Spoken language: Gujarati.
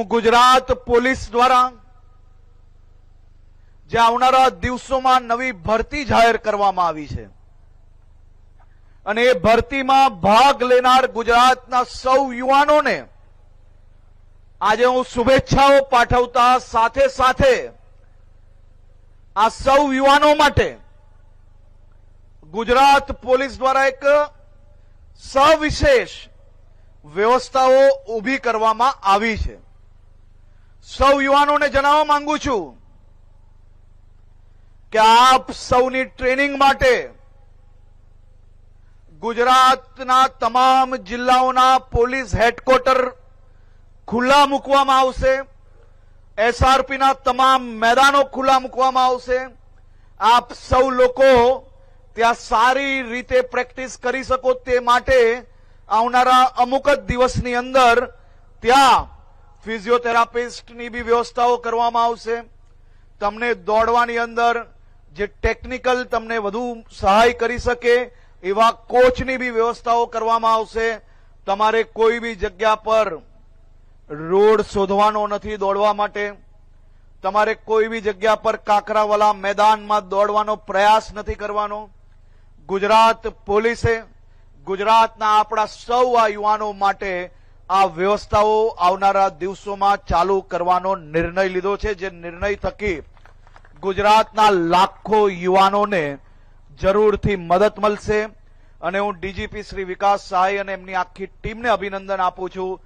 હું ગુજરાત પોલીસ દ્વારા જે આવનારા દિવસોમાં નવી ભરતી જાહેર કરવામાં આવી છે અને એ ભરતીમાં ભાગ લેનાર ગુજરાતના સૌ યુવાનોને આજે હું શુભેચ્છાઓ પાઠવતા સાથે સાથે આ સૌ યુવાનો માટે ગુજરાત પોલીસ દ્વારા એક સવિશેષ વ્યવસ્થાઓ ઊભી કરવામાં આવી છે। સૌ યુવાનોને જણાવવા માંગુ છું કે આપ સૌની ટ્રેનિંગ માટે ગુજરાતના તમામ જિલ્લાઓના પોલીસ હેડક્વાર્ટર ખુલ્લા મૂકવામાં આવશે। એસઆરપીના તમામ મેદાનો ખુલ્લા મૂકવામાં આવશે। આપ સૌ લોકો ત્યાં સારી રીતે પ્રેક્ટિસ કરી શકો તે માટે આવનારા અમુક જ દિવસની અંદર ત્યાં ફિઝિયોથેરાપિસ્ટની બી વ્યવસ્થાઓ કરવામાં આવશે। તમને દોડવાની અંદર જે ટેકનિકલ તમને વધુ સહાય કરી શકે એવા કોચની બી વ્યવસ્થાઓ કરવામાં આવશે। તમારે કોઈ બી જગ્યા પર રોડ શોધવાનો નથી દોડવા માટે। તમારે કોઈ બી જગ્યા પર કાકરાવાલા મેદાનમાં દોડવાનો પ્રયાસ નથી કરવાનો। ગુજરાત પોલીસે ગુજરાતના આપણા સૌ આ યુવાનો માટે આ વ્યવસ્થાઓ આવનારા દિવસોમાં ચાલુ કરવાનો નિર્ણય લીધો છે, જે નિર્ણય થકી ગુજરાતના લાખો યુવાનોને જરૂરથી મદદ મળશે। અને હું ડીજીપી શ્રી વિકાસ સહાય અને એમની આખી ટીમને અભિનંદન આપું છું